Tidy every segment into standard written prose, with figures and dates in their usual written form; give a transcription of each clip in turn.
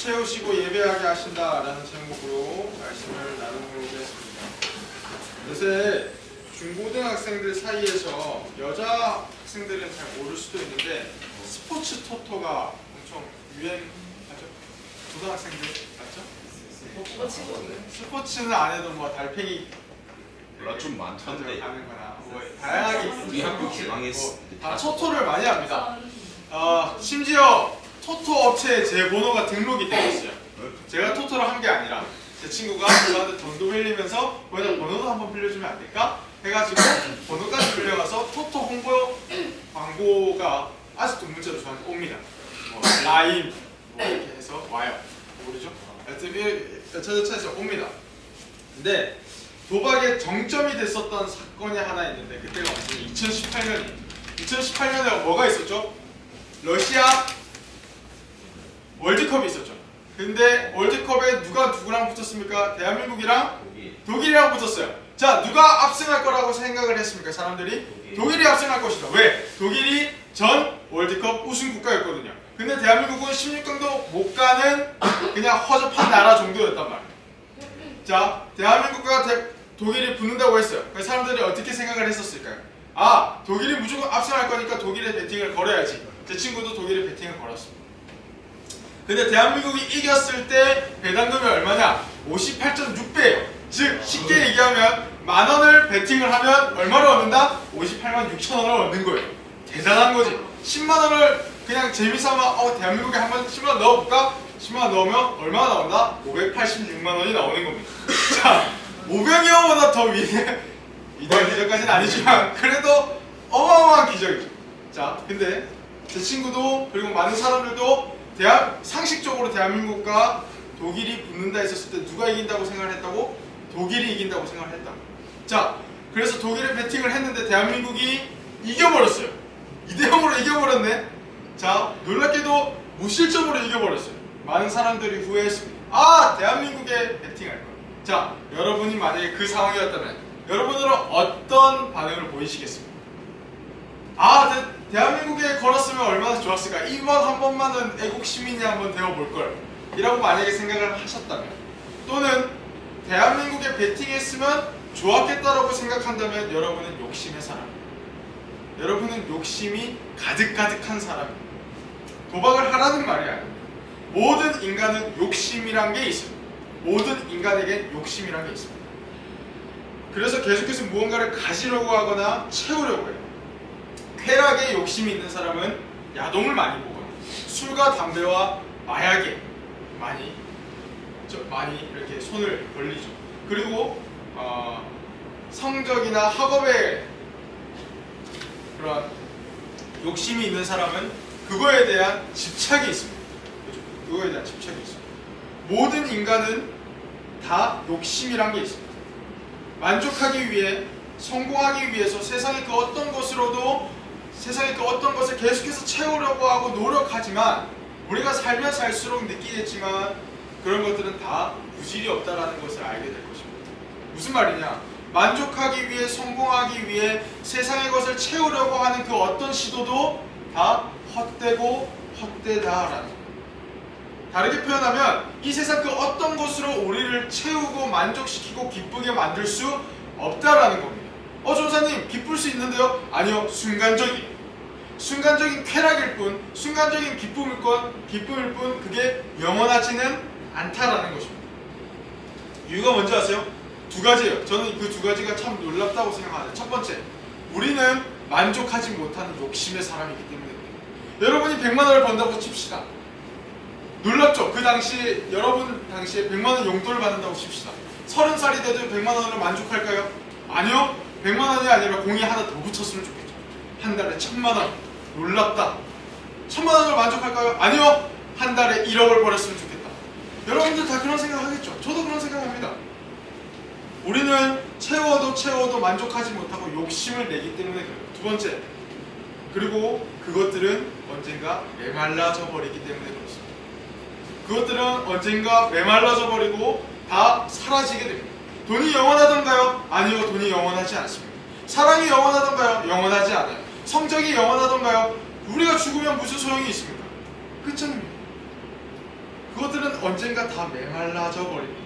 채우시고 예배하게 하신다라는 제목으로 말씀을 나누겠습니다. 요새 중고등학생들 사이에서 여자 학생들은 잘 모를 수도 있는데 스포츠 토토가 엄청 유행하죠? 고등학생들 맞죠? 스포츠는 안 해도 뭐 달팽이 몰라 좀 많던데 가는 거나 뭐 다양하게 우리 학교 중앙에 다 토토를 많이 합니다. 심지어 토토 업체에 제 번호가 등록이 되어 있어요. 제가 토토를 한 게 아니라 제 친구가 저한테 돈도 빌리면서 거기다 번호도 한번 빌려주면 안 될까? 해가지고 번호까지 빌려가서 토토 홍보 광고가 아직도 문자로 저한테 옵니다. 뭐 라인 뭐 이렇게 해서 와요. 모르죠? 하여튼 여차저차해서 옵니다. 근데 도박의 정점이 됐었던 사건이 하나 있는데 그때가 언제 2018년이에요. 2018년에 뭐가 있었죠? 러시아 월드컵이 있었죠. 근데 월드컵에 누가 누구랑 붙었습니까? 대한민국이랑 독일이랑 붙었어요. 자, 누가 압승할 거라고 생각을 했습니까? 사람들이? 독일이 압승할 것이다. 왜? 독일이 전 월드컵 우승 국가였거든요. 근데 대한민국은 16강도 못 가는 그냥 허접한 나라 정도였단 말이에요. 자, 대한민국과 독일이 붙는다고 했어요. 그래서 사람들이 어떻게 생각을 했었을까요? 아, 독일이 무조건 압승할 거니까 독일에 베팅을 걸어야지. 제 친구도 독일에 베팅을 걸었습니다. 근데 대한민국이 이겼을 때 배당금이 얼마냐? 58.6배예요. 즉 쉽게 얘기하면 만원을 베팅을 하면 얼마를 얻는다? 58만 6천원을 얻는 거예요. 대단한 거지. 10만원을 그냥 재미삼아 대한민국에 한번 10만원 넣어볼까? 10만원 넣으면 얼마나 나온다? 586만원이 나오는 겁니다. 자, 500여보다 더 위대한 기적까지는 아니지만 그래도 어마어마한 기적이죠. 자, 근데 제 친구도 그리고 많은 사람들도 상식적으로 대한민국과 독일이 붙는다 했었을 때 누가 이긴다고 생각을 했다고? 독일이 이긴다고 생각을 했다. 자, 그래서 독일에 베팅을 했는데 대한민국이 이겨버렸어요. 2대0으로 이겨버렸네. 자, 놀랍게도 무실점으로 이겨버렸어요. 많은 사람들이 후회했습니다. 아, 대한민국에 베팅할 걸. 자, 여러분이 만약에 그 상황이었다면 여러분들은 어떤 반응을 보이시겠습니까? 아, 대한민국에 걸었으면 얼마나 좋았을까? 이번 한 번만은 애국 시민이 한번 되어볼 걸 이라고 만약에 생각을 하셨다면, 또는 대한민국에 베팅했으면 좋았겠다라고 생각한다면 여러분은 욕심의 사람입니다. 여러분은 욕심이 가득가득한 사람입니다. 도박을 하라는 말이 아니에요. 모든 인간은 욕심이란 게 있습니다. 모든 인간에겐 욕심이란 게 있습니다. 그래서 계속해서 무언가를 가지려고 하거나 채우려고 해요. 쾌락에 욕심이 있는 사람은 야동을 많이 보거나 술과 담배와 마약에 많이 이렇게 손을 벌리죠. 그리고 성적이나 학업에 그런 욕심이 있는 사람은 그거에 대한 집착이 있습니다. 그렇죠? 그거에 대한 집착이 있습니다. 모든 인간은 다 욕심이란 게 있습니다. 만족하기 위해, 성공하기 위해서 세상의 그 어떤 것을 계속해서 채우려고 하고 노력하지만 우리가 살면 살수록 느끼겠지만 그런 것들은 다 부질이 없다라는 것을 알게 될 것입니다. 무슨 말이냐? 만족하기 위해, 성공하기 위해 세상의 것을 채우려고 하는 그 어떤 시도도 다 헛되고 헛되다라는 거예요. 다르게 표현하면 이 세상 그 어떤 것으로 우리를 채우고 만족시키고 기쁘게 만들 수 없다라는 겁니다. 전사님, 기쁠 수 있는데요? 아니요, 순간적인 쾌락일 뿐, 순간적인 기쁨일 뿐 그게 영원하지는 않다라는 것입니다. 이유가 뭔지 아세요? 두 가지예요. 저는 그 두 가지가 참 놀랍다고 생각하는데, 첫 번째, 우리는 만족하지 못하는 욕심의 사람이기 때문에 여러분이 100만원을 번다고 칩시다. 놀랍죠? 그 당시 여러분 당시에 100만원 용돈을 받는다고 칩시다. 30살이 돼도 100만원으로 만족할까요? 아니요. 100만원이 아니라 공이 하나 더 붙였으면 좋겠죠. 한 달에 1000만원. 놀랍다. 1000만원으로 만족할까요? 아니요. 한 달에 1억을 벌었으면 좋겠다. 여러분들 다 그런 생각 하겠죠? 저도 그런 생각합니다. 우리는 채워도 만족하지 못하고 욕심을 내기 때문에 그래요. 두 번째, 그리고 그것들은 언젠가 메말라져 버리기 때문에 그렇습니다. 그것들은 언젠가 메말라져 버리고 다 사라지게 됩니다. 돈이 영원하던가요? 아니요, 돈이 영원하지 않습니다. 사랑이 영원하던가요? 영원하지 않아요. 성적이 영원하던가요? 우리가 죽으면 무슨 소용이 있습니까? 끝장입니다. 그것들은 언젠가 다 메말라져 버립니다.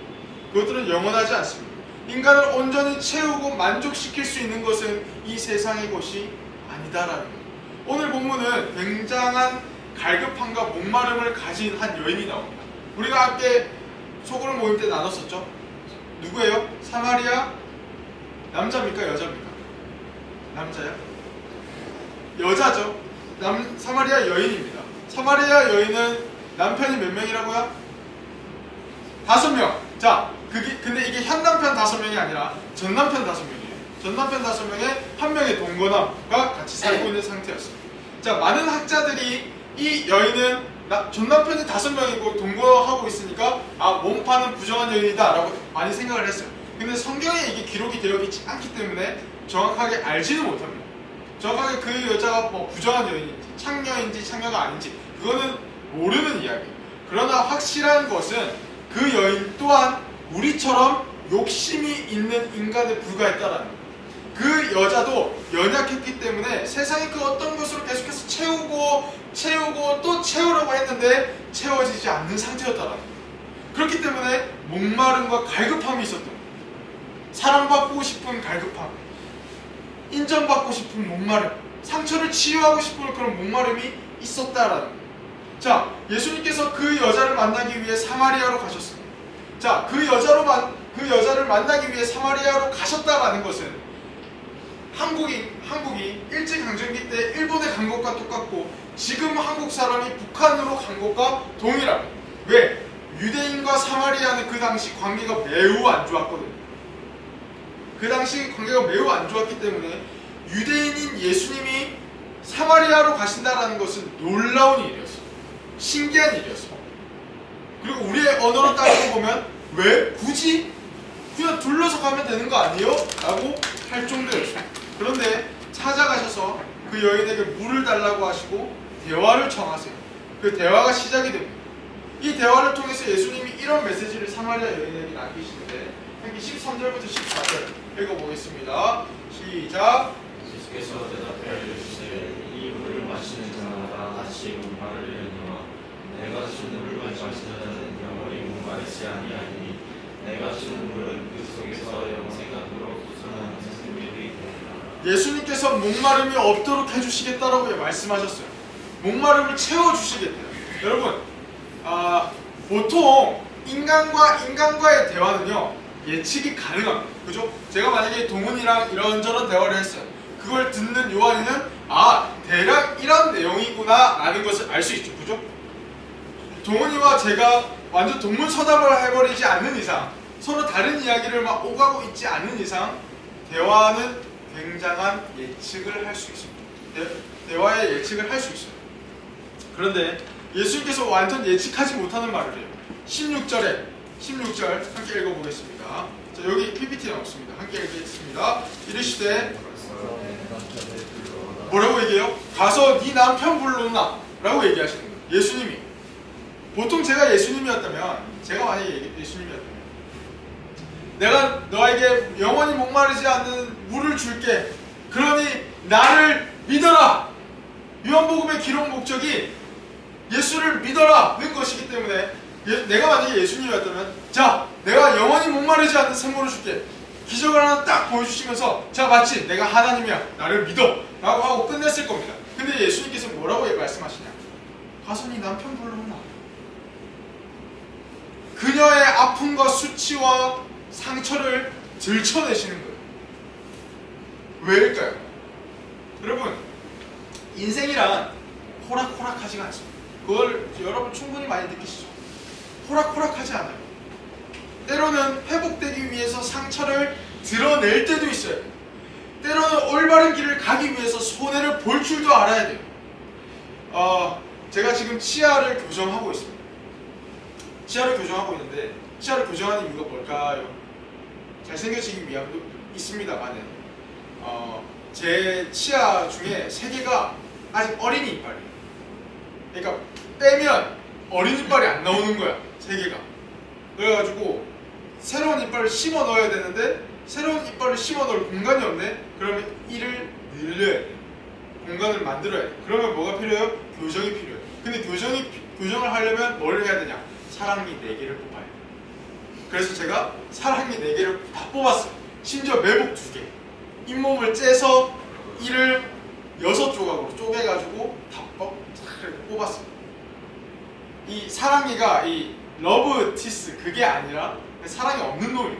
그것들은 영원하지 않습니다. 인간을 온전히 채우고 만족시킬 수 있는 것은 이 세상의 것이 아니다라는 거예요. 오늘 본문은 굉장한 갈급함과 목마름을 가진 한 여인이 나옵니다. 우리가 함께 소그룹 모임 때 나눴었죠? 누구예요? 사마리아 남자입니까? 여자입니까? 남자야? 여자죠. 사마리아 여인입니다. 사마리아 여인은 남편이 몇 명이라고요? 5명. 자, 근데 이게 현 남편 5명이 아니라 전 남편 5명이에요. 전 남편 5명에 한 명의 동거남과 같이 살고 있는 상태였어요. 자, 많은 학자들이 이 여인은 전 남편이 5명이고 동거하고 있으니까 몸 파는 부정한 여인이다 라고 많이 생각을 했어요. 근데 성경에 이게 기록이 되어 있지 않기 때문에 정확하게 알지는 못합니다. 정확하게 그 여자가 뭐 부정한 여인인지 창녀인지 창녀가 아닌지 그거는 모르는 이야기예요. 그러나 확실한 것은 그 여인 또한 우리처럼 욕심이 있는 인간에 불과했다라는 거예요. 그 여자도 연약했기 때문에 세상의 그 어떤 것으로 계속해서 채우고 또 채우려고 했는데 채워지지 않는 상태였다라는 거예요. 그렇기 때문에 목마름과 갈급함이 있었던 거예요. 사랑받고 싶은 갈급함, 인정받고 싶은 목마름, 상처를 치유하고 싶은 그런 목마름이 있었다라는 거예요. 자, 예수님께서 그 여자를 만나기 위해 사마리아로 가셨습니다. 자, 그 여자를 만나기 위해 사마리아로 가셨다라는 것은 한국이 일제강점기 때 일본에 간 것과 똑같고 지금 한국 사람이 북한으로 간 것과 동일합니다. 왜? 유대인과 사마리아는 그 당시 관계가 매우 안 좋았거든요. 그 당시 관계가 매우 안 좋았기 때문에 유대인인 예수님이 사마리아로 가신다라는 것은 놀라운 일이었어요. 신기한 일이었어요. 그리고 우리의 언어로 따지고 보면 왜? 굳이? 그냥 둘러서 가면 되는 거 아니에요? 라고 할 정도였어요. 그런데 찾아가셔서 그 여인에게 물을 달라고 하시고 대화를 청하세요. 그 대화가 시작이 됩니다. 이 대화를 통해서 예수님이 이런 메시지를 사마리아 여인에게 남기시는데 여기 13절부터 14절 읽어보겠습니다. 시작. 예수께서 대답하여 이르시되 이 물을 마시는 자마다 다시 목마를 이르노라. 내가 주는 물을 마시는 자는 영원히 목마르지 아니하니 내가 주는 물은 그 속에서 영생각으로 솟아나는 생명이 되리라. 예수님께서 목마름이 없도록 해주시겠다라고 말씀하셨어요. 목마름을 채워주시겠대요. 여러분, 보통 인간과의 대화는요 예측이 가능합니다. 그죠? 제가 만약에 동훈이랑 이런저런 대화를 했어요. 그걸 듣는 요한이는 대략 이런 내용이구나 라는 것을 알 수 있죠. 그죠? 동훈이와 제가 완전 동문서답을 해버리지 않는 이상, 서로 다른 이야기를 막 오가고 있지 않는 이상 대화는 굉장한 예측을 할 수 있습니다. 대화의 예측을 할 수 있어요. 그런데 예수님께서 완전 예측하지 못하는 말을 해요. 16절 함께 읽어보겠습니다. 자, 여기 PPT 나왔습니다. 함께 읽겠습니다. 이르시되 뭐라고 얘기해요? 가서 네 남편 불러오나 라고 얘기하시는 거예요. 예수님이. 보통 제가 예수님이었다면, 제가 만약에 예수님이었다면 내가 너에게 영원히 목마르지 않는 물을 줄게. 그러니 나를 믿어라. 요한복음의 기록 목적이 예수를 믿어라는 것이기 때문에 내가 만약에 예수님이었다면 자, 내가 영원히 목마르지 않는 샘물을 줄게. 기적을 하나 딱 보여주시면서 자, 마치 내가 하나님이야. 나를 믿어. 라고 하고 끝냈을 겁니다. 근데 예수님께서 뭐라고 말씀하시냐? 가서 네 남편 불러오나. 그녀의 아픔과 수치와 상처를 들춰내시는 거예요. 왜일까요? 여러분, 인생이란 호락호락하지가 않습니다. 그걸 여러분 충분히 많이 느끼시죠? 호락호락하지 않아요. 때로는 회복되기 위해서 상처를 드러낼 때도 있어요. 때로는 올바른 길을 가기 위해서 손해를 볼 줄도 알아야 돼요. 제가 지금 치아를 교정하고 있습니다. 치아를 교정하고 있는데 치아를 교정하는 이유가 뭘까요? 잘생겨지기 위함도 있습니다만 제 치아 중에 3개가 아직 어린이 이빨이에요. 그러니까 빼면 어린 이빨이 안 나오는 거야. 3개가. 그래가지고 새로운 이빨을 심어 넣어야 되는데 새로운 이빨을 심어 넣을 공간이 없네? 그러면 이를 늘려야 돼. 공간을 만들어야 돼. 그러면 뭐가 필요해요? 교정이 필요해요. 근데 교정을 하려면 뭘 해야 되냐? 사랑니 4개를 뽑아야 돼요. 그래서 제가 사랑니 4개를 다 뽑았어요. 심지어 매복 2개. 잇몸을 째서 이를 6조각으로 쪼개가지고 다 뽑았어요. 이 사랑니가 이 러브 티스 그게 아니라 사랑이 없는 놈이에요.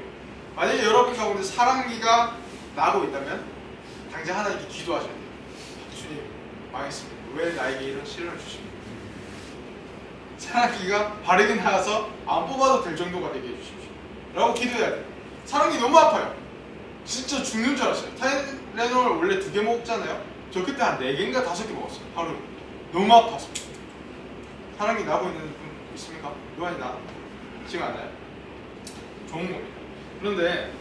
만약에 여러분 가운데 사랑니가 나고 있다면 당장 하나님께 기도하셔야 돼요. 주님, 망했습니다. 왜 나에게 이런 시련을 주십니까? 사랑니가 바르게 나가서 안 뽑아도 될 정도가 되게 해주십시오. 라고 기도해야 돼요. 사랑니 너무 아파요. 진짜 죽는 줄 알았어요. 타이레놀 원래 2개 먹잖아요. 저 그때 한 4개인가 5개 먹었어요. 하루. 너무 아파서. 사랑니 나고 있는 분 있습니까? 요한이 나? 지금 안 나요? 좋은 겁니다. 그런데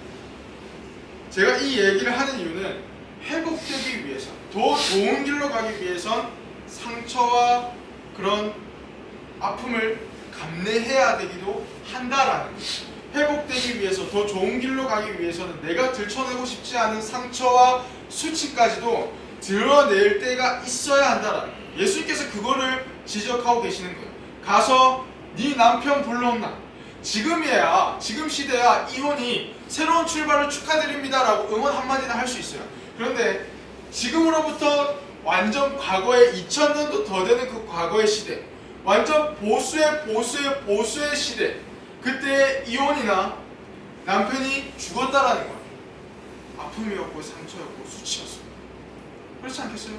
제가 이 얘기를 하는 이유는 회복되기 위해서, 더 좋은 길로 가기 위해선 상처와 그런 아픔을 감내해야 되기도 한다라는 거예요. 회복되기 위해서, 더 좋은 길로 가기 위해서는 내가 들춰내고 싶지 않은 상처와 수치까지도 드러낼 때가 있어야 한다라는 거예요. 예수님께서 그거를 지적하고 계시는 거예요. 가서 네 남편 불러온나? 지금이야, 지금 시대야 이혼이 새로운 출발을 축하드립니다 라고 응원 한마디나 할 수 있어요. 그런데 지금으로부터 완전 과거에 2000년도 더 되는 그 과거의 시대, 완전 보수의 시대, 그때 이혼이나 남편이 죽었다라는 거예요. 아픔이었고 상처였고 수치였어요. 그렇지 않겠어요?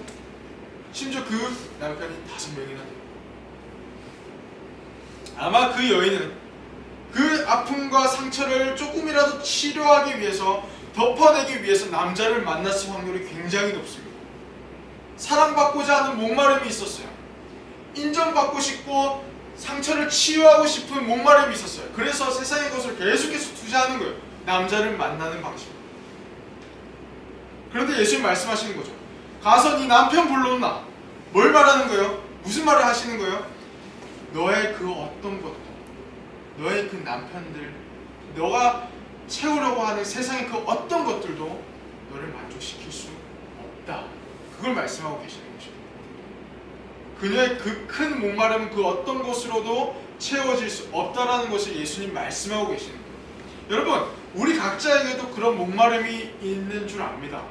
심지어 그 남편이 5명이나 돼요. 아마 그 여인은 그 아픔과 상처를 조금이라도 치료하기 위해서, 덮어내기 위해서 남자를 만났을 확률이 굉장히 높습니다. 사랑받고자 하는 목마름이 있었어요. 인정받고 싶고 상처를 치유하고 싶은 목마름이 있었어요. 그래서 세상의 것을 계속해서 투자하는 거예요. 남자를 만나는 방식. 그런데 예수님 말씀하시는 거죠. 가서 네 남편 불러온나? 뭘 말하는 거예요? 무슨 말을 하시는 거예요? 너의 그 어떤 것도, 너의 그 남편들, 너가 채우려고 하는 세상의 그 어떤 것들도 너를 만족시킬 수 없다. 그걸 말씀하고 계시는 것입니다. 그녀의 그 큰 목마름은 그 어떤 것으로도 채워질 수 없다라는 것을 예수님 말씀하고 계시는 거예요. 여러분, 우리 각자에게도 그런 목마름이 있는 줄 압니다.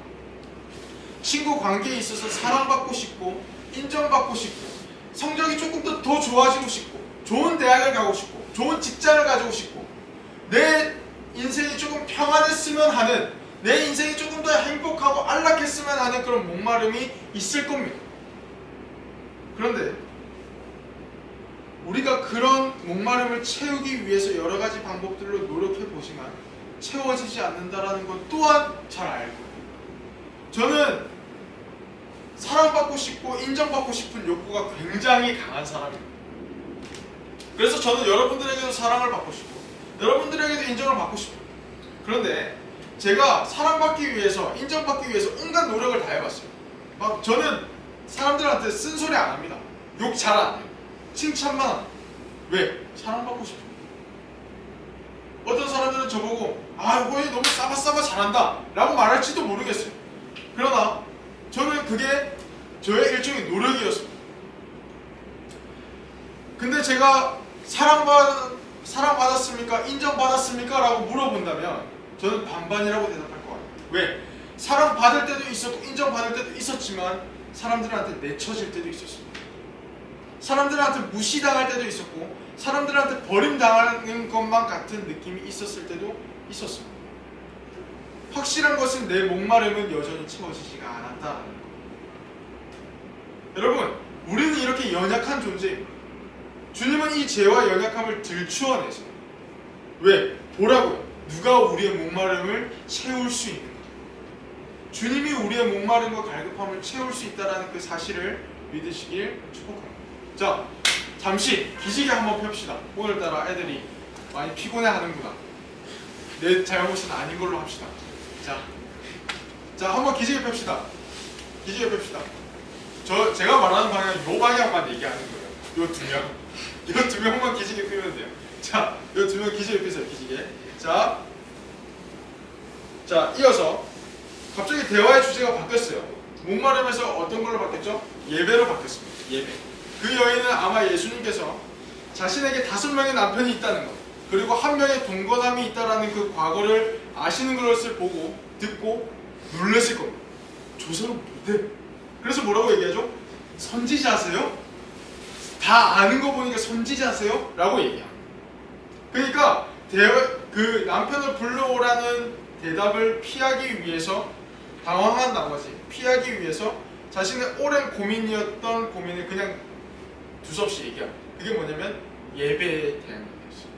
친구 관계에 있어서 사랑받고 싶고, 인정받고 싶고, 성적이 조금 더 좋아지고 싶고, 좋은 대학을 가고 싶고, 좋은 직장을 가지고 싶고, 내 인생이 조금 평안했으면 하는, 내 인생이 조금 더 행복하고 안락했으면 하는 그런 목마름이 있을 겁니다. 그런데 우리가 그런 목마름을 채우기 위해서 여러 가지 방법들로 노력해 보지만 채워지지 않는다라는 것 또한 잘 알고, 저는 사랑받고 싶고 인정받고 싶은 욕구가 굉장히 강한 사람입니다. 그래서 저는 여러분들에게도 사랑을 받고 싶고 여러분들에게도 인정을 받고 싶어요. 그런데 제가 사랑받기 위해서, 인정받기 위해서 온갖 노력을 다 해봤어요. 막 저는 사람들한테 쓴소리 안 합니다. 욕 잘 안 해요. 칭찬만 합니다. 왜? 사랑받고 싶어요. 어떤 사람들은 저보고 호연이 너무 싸바싸바 잘한다 라고 말할지도 모르겠어요. 그러나 저는 그게 저의 일종의 노력이었습니다. 근데 제가 사랑받았습니까? 인정받았습니까? 라고 물어본다면 저는 반반이라고 대답할 것 같아요. 왜? 사랑받을 때도 있었고 인정받을 때도 있었지만 사람들한테 내쳐질 때도 있었습니다. 사람들한테 무시당할 때도 있었고 사람들한테 버림당하는 것만 같은 느낌이 있었을 때도 있었습니다. 확실한 것은 내 목마름은 여전히 채워지지가 않았다는 것. 여러분, 우리는 이렇게 연약한 존재입니다. 주님은 이 죄와 연약함을 들추어내세요. 왜? 보라고요. 누가 우리의 목마름을 채울 수 있는 것. 주님이 우리의 목마름과 갈급함을 채울 수 있다는 그 사실을 믿으시길 축복합니다. 자, 잠시 기지개 한번 펴봅시다. 오늘따라 애들이 많이 피곤해하는구나. 내 잘못은 아닌 걸로 합시다. 자, 한번 기지개 펴봅시다. 기지개 펴봅시다. 제가 말하는 방향, 요 방향만 얘기하는 거예요. 요 두 명만 기지개 펴면 돼요. 자, 요 두 명 기지개 펴세요. 기지개. 자, 이어서 갑자기 대화의 주제가 바뀌었어요. 목마름에서 어떤 걸로 바뀌었죠? 예배로 바뀌었습니다. 예배. 그 여인은 아마 예수님께서 자신에게 5명의 남편이 있다는 것, 그리고 1명의 동거남이 있다라는 그 과거를 아시는 것을 보고 듣고 놀랐을 겁니다. 저 사람 뭔데? 그래서 뭐라고 얘기하죠? 선지자세요? 다 아는 거 보니까 선지자세요? 라고 얘기합니다. 그러니까 그 남편을 불러오라는 대답을 피하기 위해서 당황한 나머지 피하기 위해서 자신의 오랜 고민이었던 고민을 그냥 두서없이 얘기합니다. 그게 뭐냐면 예배에 대한 거였어요.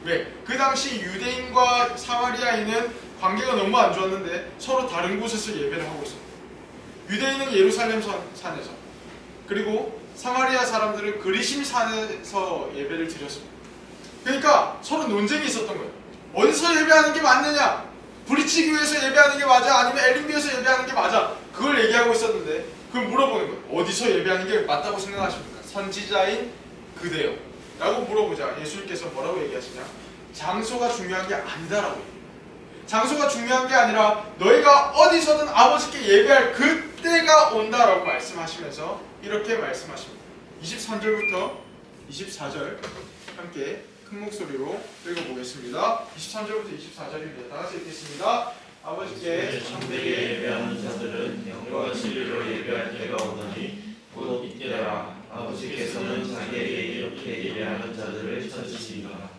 왜? 그 당시 유대인과 사마리아인은 관계가 너무 안 좋았는데 서로 다른 곳에서 예배를 하고 있습니다. 유대인은 예루살렘 산에서, 그리고 사마리아 사람들은 그리심 산에서 예배를 드렸습니다. 그러니까 서로 논쟁이 있었던 거예요. 어디서 예배하는 게 맞느냐? 브리치 교회에서 예배하는 게 맞아? 아니면 엘린교에서 예배하는 게 맞아? 그걸 얘기하고 있었는데 그걸 물어보는 거예요. 어디서 예배하는 게 맞다고 생각하십니까? 선지자인 그대요 라고 물어보자 예수님께서 뭐라고 얘기하시냐? 장소가 중요한 게 아니다라고 얘기해요. 장소가 중요한 게 아니라 너희가 어디서든 아버지께 예배할 그때가 온다라고 말씀하시면서 이렇게 말씀하십니다. 23절부터 24절 함께 큰 목소리로 읽어보겠습니다. 23절부터 24절입니다. 다같이 읽겠습니다. 아버지께 참되게 예배하는 자들은 영과 진리로 예배할 때가 오나니 곧 이때라. 아버지께서는 자기에게 이렇게 예배하는 자들을 찾으시리라.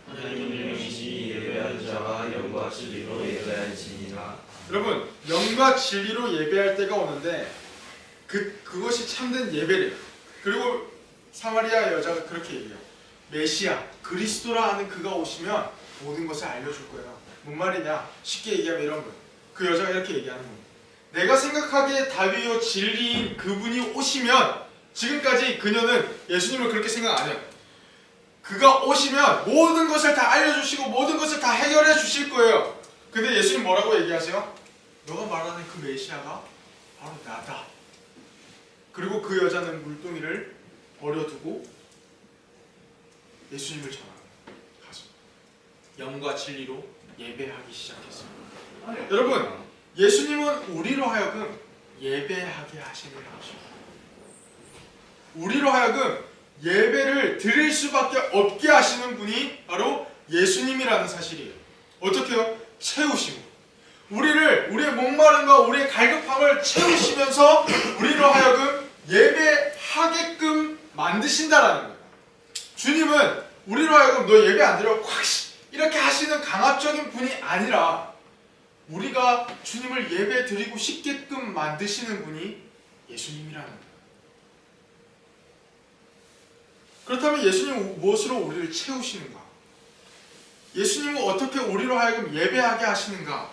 하나님을 영이시니 예배하는 자가 영과 진리로 예배할지니라. 여러분, 영과 진리로 예배할 때가 오는데 그것이 참된 예배래요. 그리고 사마리아 여자가 그렇게 얘기해요. 메시아, 그리스도라 하는 그가 오시면 모든 것을 알려줄 거예요. 뭔 말이냐? 쉽게 얘기하면 이런 거예요. 그 여자가 이렇게 얘기하는 거예요. 내가 생각하기에 답이요 진리인 그분이 오시면, 지금까지 그녀는 예수님을 그렇게 생각 안 해요. 그가 오시면 모든 것을 다 알려주시고 모든 것을 다 해결해 주실 거예요. 근데 예수님 뭐라고 얘기하세요? 너가 말하는 그 메시아가 바로 나다. 그리고 그 여자는 물동이를 버려두고 예수님을 전합니다. 가서 영과 진리로 예배하기 시작했습니다. 여러분, 예수님은 우리로 하여금 예배하게 하시는 것입니다. 우리로 하여금 예배를 드릴 수밖에 없게 하시는 분이 바로 예수님이라는 사실이에요. 어떻게요? 채우심으로. 우리의 목마름과 우리의 갈급함을 채우시면서 우리로 하여금 예배하게끔 만드신다라는 거예요. 주님은 우리로 하여금 너 예배 안 드려? 콱! 이렇게 하시는 강압적인 분이 아니라 우리가 주님을 예배 드리고 싶게끔 만드시는 분이 예수님이라는 거예요. 그렇다면 예수님은 무엇으로 우리를 채우시는가? 예수님은 어떻게 우리로 하여금 예배하게 하시는가에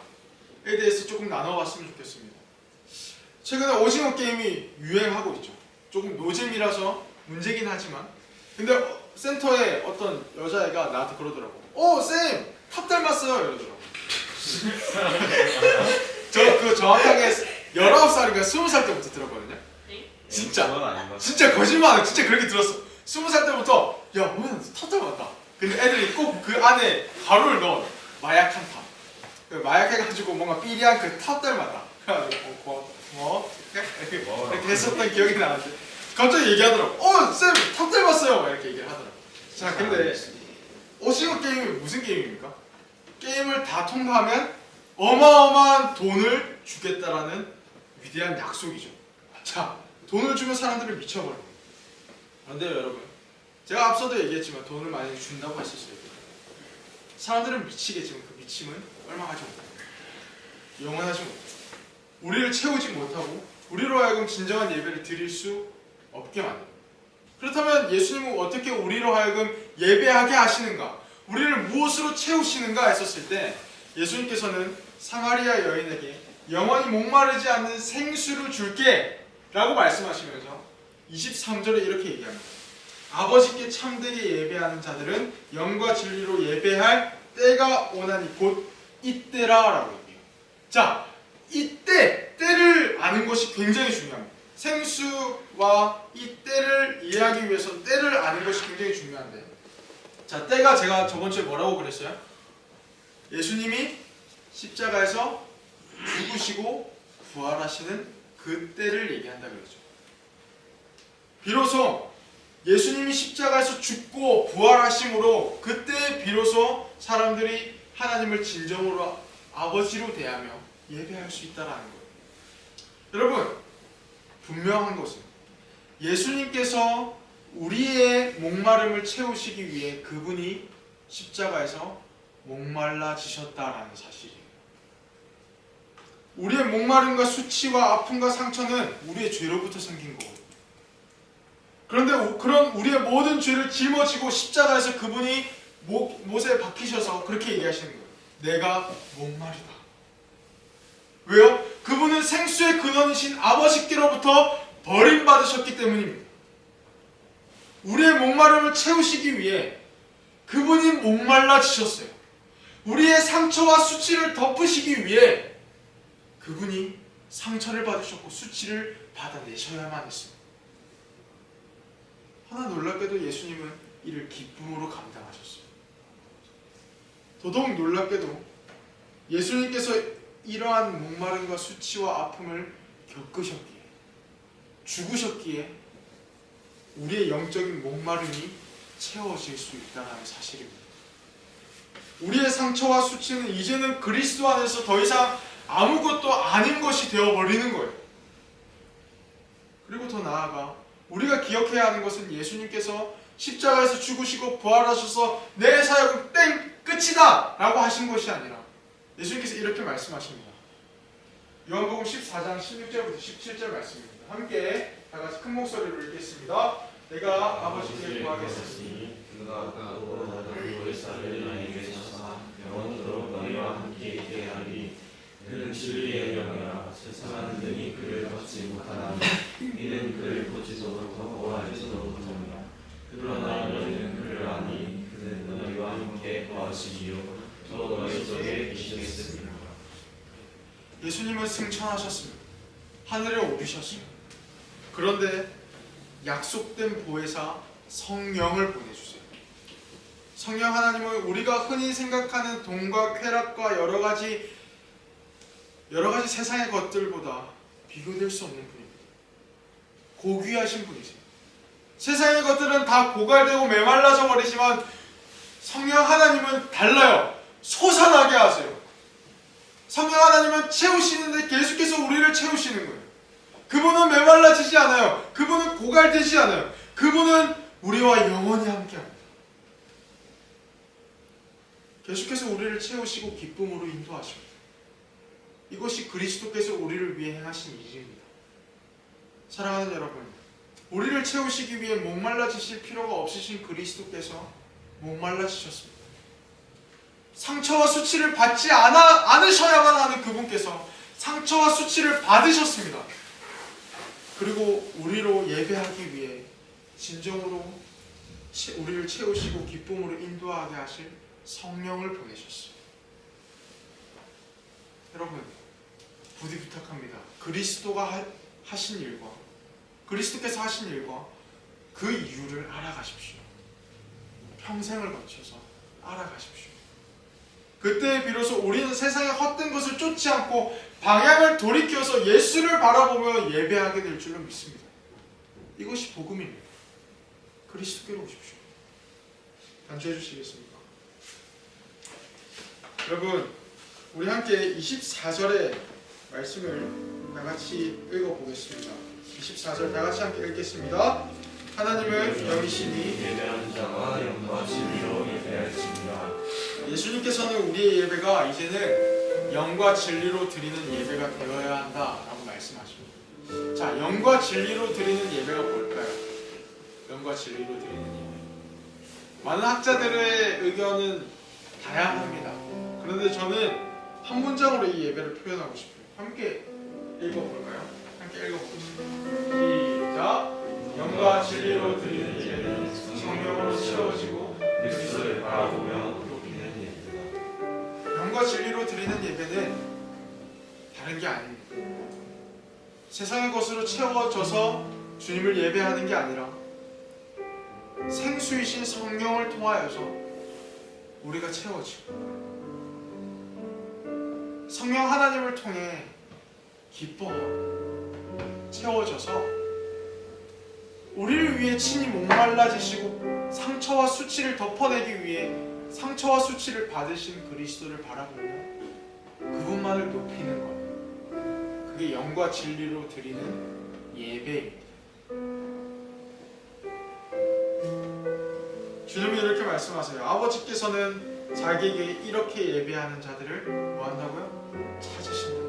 대해서 조금 나눠봤으면 좋겠습니다. 최근에 오징어 게임이 유행하고 있죠. 조금 노잼이라서 문제긴 하지만, 근데 센터에 어떤 여자애가 나한테 그러더라고. 쌤! 탑 닮았어요! 이러더라고. 저 정확하게 19살인가 20살 때부터 들었거든요. 진짜. 그건 아닌 것 같아. 진짜 거짓말 안 해. 진짜 그렇게 들었어. 20살 때부터 야, 오늘 탑 닮았다. 근데 애들이 꼭 그 안에 가루를 넣어. 마약한 탑. 마약해가지고 뭔가 삐리한 그 탑 닮았다. 그래가지고 고마워. 이렇게 했었던 기억이 나는데 갑자기 얘기하더라고. 쌤! 탑 닮았어요! 이렇게 얘기를 하더라고. 자, 근데 오징어 게임이 무슨 게임입니까? 게임을 다 통과하면 어마어마한 돈을 주겠다라는 위대한 약속이죠. 자, 돈을 주면 사람들을 미쳐버려요. 그런데 여러분, 제가 앞서도 얘기했지만 돈을 만약에 준다고 했었어요. 사람들은 미치겠지만 그 미침은 얼마하지 못해요. 영원하지 못해요. 우리를 채우지 못하고 우리로 하여금 진정한 예배를 드릴 수 없게 만듭니다. 그렇다면 예수님은 어떻게 우리로 하여금 예배하게 하시는가? 우리를 무엇으로 채우시는가 했었을 때 예수님께서는 사마리아 여인에게 영원히 목마르지 않는 생수를 줄게 라고 말씀하시면서 23절에 이렇게 얘기합니다. 아버지께 참되게 예배하는 자들은 영과 진리로 예배할 때가 오나니 곧 이때라 라고 얘기해요. 자, 이때, 때를 아는 것이 굉장히 중요합니다. 생수와 이 때를 이해하기 위해서 때를 아는 것이 굉장히 중요한데, 자, 때가 제가 저번 주에 뭐라고 그랬어요? 예수님이 십자가에서 죽으시고 부활하시는 그 때를 얘기한다 그랬죠. 비로소 예수님이 십자가에서 죽고 부활하심으로 그때 비로소 사람들이 하나님을 진정으로 아버지로 대하며 예배할 수 있다라는 거예요. 여러분, 분명한 것은 예수님께서 우리의 목마름을 채우시기 위해 그분이 십자가에서 목말라지셨다라는 사실이에요. 우리의 목마름과 수치와 아픔과 상처는 우리의 죄로부터 생긴 거거든요. 그런데 그런 우리의 모든 죄를 짊어지고 십자가에서 그분이 못에 박히셔서 그렇게 얘기하시는 거예요. 내가 목마르다. 왜요? 그분은 생수의 근원이신 아버지께로부터 버림받으셨기 때문입니다. 우리의 목마름을 채우시기 위해 그분이 목말라지셨어요. 우리의 상처와 수치를 덮으시기 위해 그분이 상처를 받으셨고 수치를 받아내셔야만 했습니다. 하나 놀랍게도 예수님은 이를 기쁨으로 감당하셨어요. 더더욱 놀랍게도 예수님께서 이러한 목마름과 수치와 아픔을 겪으셨기에, 죽으셨기에 우리의 영적인 목마름이 채워질 수 있다는 사실입니다. 우리의 상처와 수치는 이제는 그리스도 안에서 더 이상 아무것도 아닌 것이 되어버리는 거예요. 그리고 더 나아가 우리가 기억해야 하는 것은 예수님께서 십자가에서 죽으시고 부활하셔서 내 사역은 땡! 끝이다! 라고 하신 것이 아니라 예수님께서 이렇게 말씀하십니다. 요한복음 14장 16절부터 17절 말씀입니다. 함께 다같이 큰 목소리로 읽겠습니다. 내가 아버지께 구하겠으니 그가 또 너희 살을 나에게 주사 영원토록 너희와 함께 있게 하리. 그는 진리의 영이라 세상은 능히 그를 받지 못하나니 이는 그를 보지도 못하고 알지도 못합니다. 그러나 너희는 그를 아니 그는 너희와 함께 거하시기요 또 너희 속에 계시겠습니다. 예수님은 승천하셨습니다. 하늘에 오르셨어요. 그런데 약속된 보혜사 성령을 보내주세요. 성령 하나님은 우리가 흔히 생각하는 돈과 쾌락과 여러 가지 세상의 것들보다 비교될 수 없는 분입니다. 고귀하신 분이세요. 세상의 것들은 다 고갈되고 메말라져 버리지만 성령 하나님은 달라요. 솟아나게 하세요. 성령 하나님은 채우시는데 계속해서 우리를 채우시는 거예요. 그분은 메말라지지 않아요. 그분은 고갈되지 않아요. 그분은 우리와 영원히 함께합니다. 계속해서 우리를 채우시고 기쁨으로 인도하십니다. 이것이 그리스도께서 우리를 위해 행하신 일입니다. 사랑하는 여러분, 우리를 채우시기 위해 목말라지실 필요가 없으신 그리스도께서 목말라지셨습니다. 상처와 수치를 받지 않으셔야만 하는 그분께서 상처와 수치를 받으셨습니다. 그리고 우리로 예배하기 위해 진정으로 우리를 채우시고 기쁨으로 인도하게 하실 성령을 보내셨어요. 여러분, 부디 부탁합니다. 그리스도가 하신 일과 그리스도께서 하신 일과 그 이유를 알아가십시오. 평생을 거쳐서 알아가십시오. 그때 비로소 우리는 세상의 헛된 것을 쫓지 않고 방향을 돌이켜서 예수를 바라보며 예배하게 될 줄로 믿습니다. 이것이 복음입니다. 그리스도께로 오십시오. 단주해 주시겠습니까? 여러분, 우리 함께 24절의 말씀을 다같이 읽어보겠습니다. 24절 다같이 함께 읽겠습니다. 하나님은 영이시니 예배하는 자가 영과 진리로 예배할지니라. 예수님께서는 우리의 예배가 이제는 영과 진리로 드리는 예배가 되어야 한다라고 말씀하십니다. 자, 영과 진리로 드리는 예배가 뭘까요? 영과 진리로 드리는 예배. 많은 학자들의 의견은 다양합니다. 그런데 저는 한 문장으로 이 예배를 표현하고 싶어요. 함께 읽어볼까요? 함께 읽어보겠습니다. 시작! 영과 진리로 드리는 예배는 성령으로 채워지고 그리스도를 바라보며 높이는 예배다. 영과 진리로 드리는 예배는 다른 게 아닙니다. 세상의 것으로 채워져서 주님을 예배하는 게 아니라 생수이신 성령을 통하여서 우리가 채워지고 성령 하나님을 통해 기뻐하고 채워져서 우리를 위해 친히 목말라지시고 상처와 수치를 덮어내기 위해 상처와 수치를 받으신 그리스도를 바라보며 그분만을 높이는 것, 그게 영과 진리로 드리는 예배입니다. 주님이 이렇게 말씀하세요. 아버지께서는 자기에게 이렇게 예배하는 자들을 뭐 한다고요? 찾으신다고요.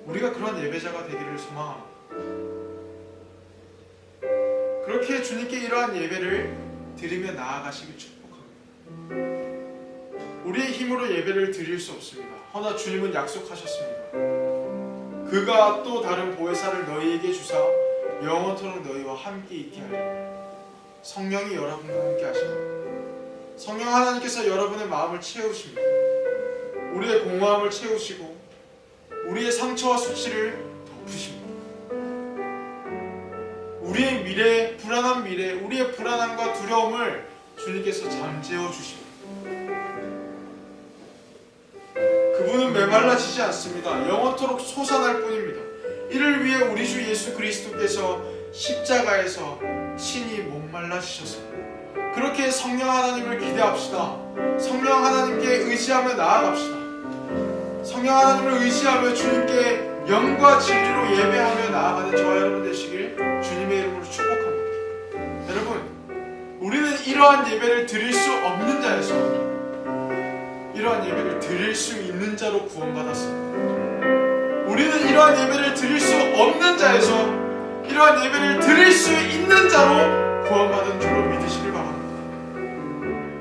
우리가 그런 예배자가 되기를 소망합니다. 그렇게 주님께 이러한 예배를 드리며 나아가시길 축복합니다. 우리의 힘으로 예배를 드릴 수 없습니다. 허나 주님은 약속하셨습니다. 그가 또 다른 보혜사를 너희에게 주사 영원토록 너희와 함께 있게 하리라. 성령이 여러분과 함께 하십니다. 성령 하나님께서 여러분의 마음을 채우십니다. 우리의 공허함을 채우시고 우리의 상처와 수치를 덮으십니다. 우리의 미래, 불안한 미래, 우리의 불안함과 두려움을 주님께서 잠재워 주십니다. 그분은 메말라지지 않습니다. 영원토록 솟아날 뿐입니다. 이를 위해 우리 주 예수 그리스도께서 십자가에서 친히 목말라지셨습니다. 그렇게 성령 하나님을 기대합시다. 성령 하나님께 의지하며 나아갑시다. 성령 하나님을 의지하며 주님께 영과 진리로 예배하며 나아가는 저와 여러분 되시길 주님의 이름으로 축복합니다. 여러분, 우리는 이러한 예배를 드릴 수 없는 자에서 이러한 예배를 드릴 수 있는 자로 구원받았습니다. 우리는 이러한 예배를 드릴 수 없는 자에서 이러한 예배를 드릴 수 있는 자로 구원받은 줄로 믿으시길 바랍니다.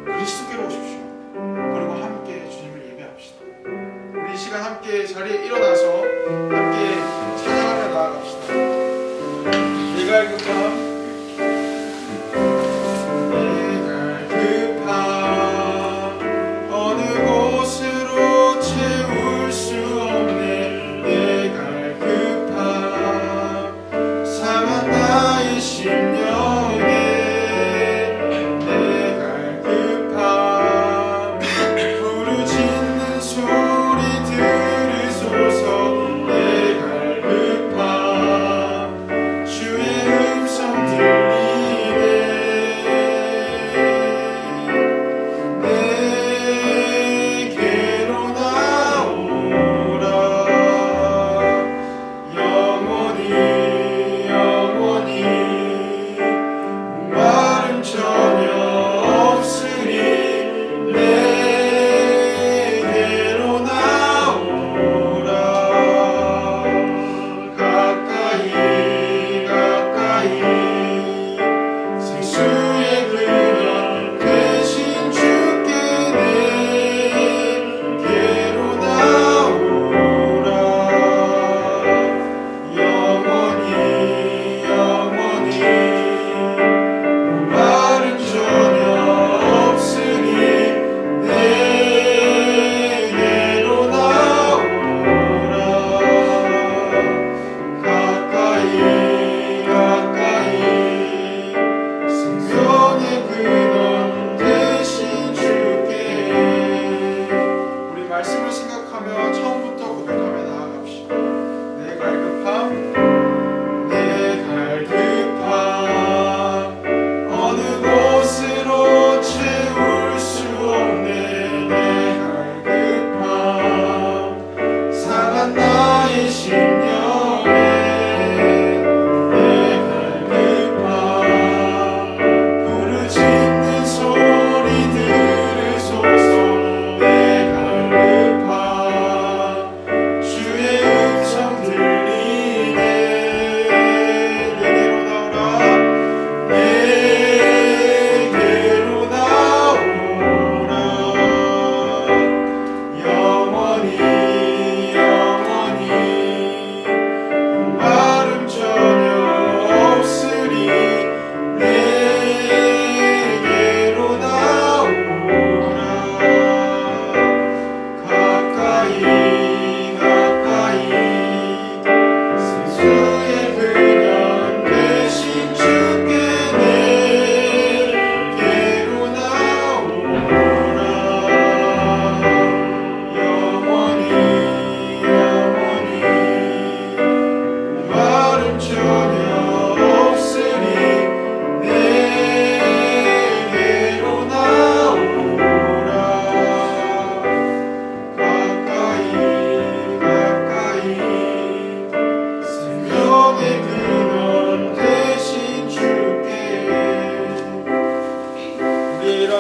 그리스도께로 오십시오. 그리고 함께 주님을 예배합시다. 우리 이 시간 함께 자리에 일어나서 함께 찬양하며 나아갑시다. 네가 급함 소리 들으소서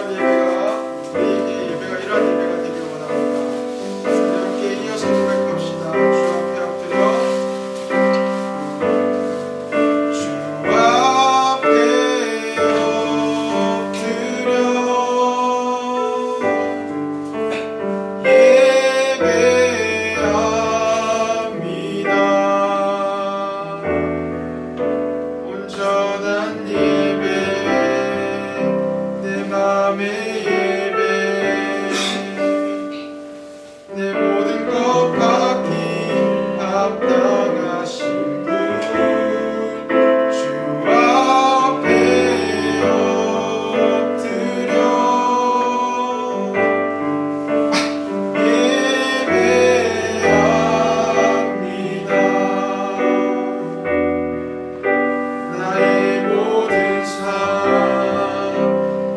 이러한 예배가 이러한 예배가 되길 원합니다. 우리 함께 이어서 고백합시다. 주 앞에 엎드려 주 앞에 엎드려 온전한 예배 내 맘의 예배 내 모든 것 받기 합당하신 분 주 앞에 엎드려 나의 모든 삶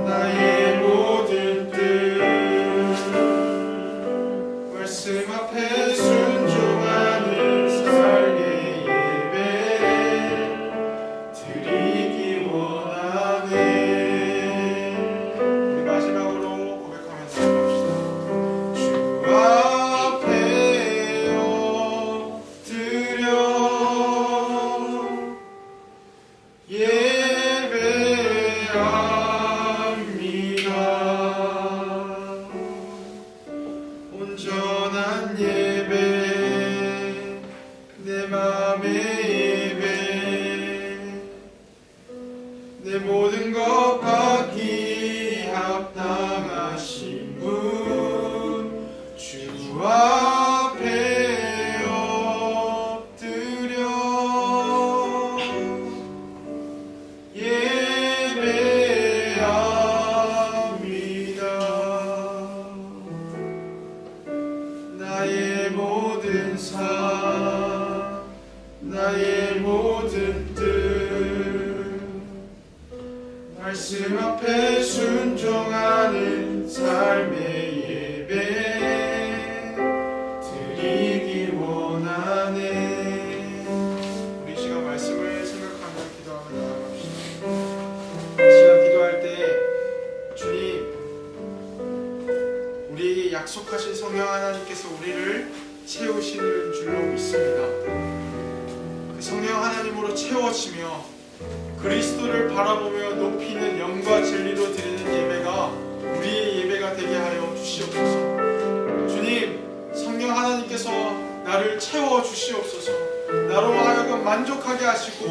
나의 모든 뜻 말씀 앞에 순종하는 삶의 예배 드리기 원하네. 우리 마지막으로 고백하면서 나갑시다. 주 앞에 엎드려 예배합니다. 온전한 예배 내 맘의 예배 내 모든 것 받기 합당하신 분 주 앞에 엎드려 예배합니다. 나의 모든 삶 나의 모든 뜻 말씀 앞에 순종하는 삶의 예배 드리기 원하네. 우리 시간 말씀을 생각하며 기도하며 나아갑시다. 이 시간 기도할 때 주님 우리에게 약속하신 성령 하나님께서 우리를 채우시는 줄로 믿습니다. 그 성령 하나님으로 채워지며 그리스도를 바라보며 높이는 영과 진리로 드리는 예배가 우리의 예배가 되게 하여 주시옵소서. 주님 성령 하나님께서 나를 채워 주시옵소서. 나로 하여금 만족하게 하시고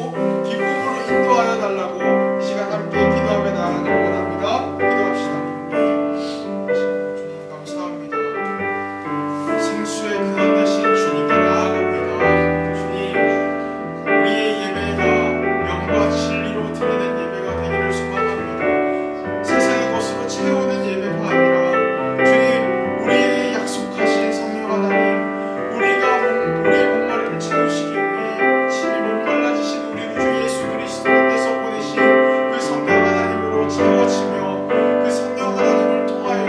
기쁨으로 인도하여 달라고 이 시간 함께 기도하며 나아가길 원합니다. 기도합시다. 주님 감사합니다. 생수의 근원 되신 주님께 나아갑니다. 주님 우리의 예배가 영과 진리로 드리는 예배가 되기를 소망합니다. 세상의 것으로 채우는 예배가 아니라 주님 우리의 약속하신 성령 하나님 우리의 목마름을 채우시기 위해 친히 목말라지신 우리 구주 예수 그리스도께서 보내신 그 성령 하나님으로 채워지며 그 성령 하나님을 통하여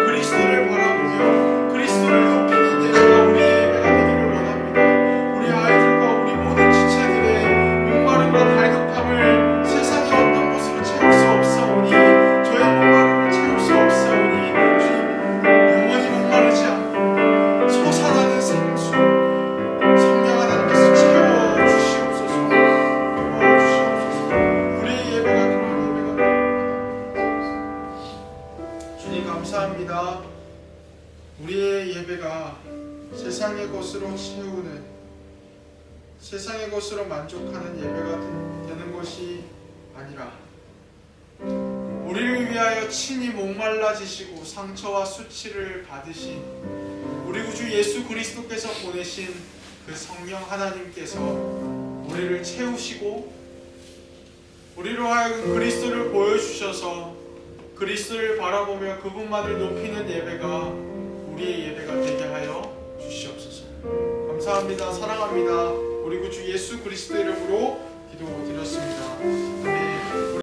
그리스도를 바라보며 그리스도를 높이는 예배가 우리의 예배가 되기를 원합니다. 우리 아이들과 우리 모든 지체들의 목마름과 갈급함을 세상의 어떤 것으로 채울 수 없사오니 저의 목마름을 채울 수 없사오니 주님 영원히 목마르지 않고 솟아나는 생수 성령 하나님께서 채워주시옵소서. 도와주시옵소서. 우리의 예배가 그런 예배가 주님 감사합니다. 우리의 예배가 세상의 것으로 채우는 세상의 것으로 만족하는 예배가 되는 것이 아니라 우리를 위하여 친히 목말라지시고 상처와 수치를 받으신 우리 구주 예수 그리스도께서 보내신 그 성령 하나님께서 우리를 채우시고 우리로 하여금 그리스도를 보여주셔서 그리스도를 바라보며 그분만을 높이는 예배가 우리의 예배가 되게 하여 주시옵소서. 감사합니다. 사랑합니다. 우리 구주 예수 그리스도 이름으로 기도드렸습니다. 아멘.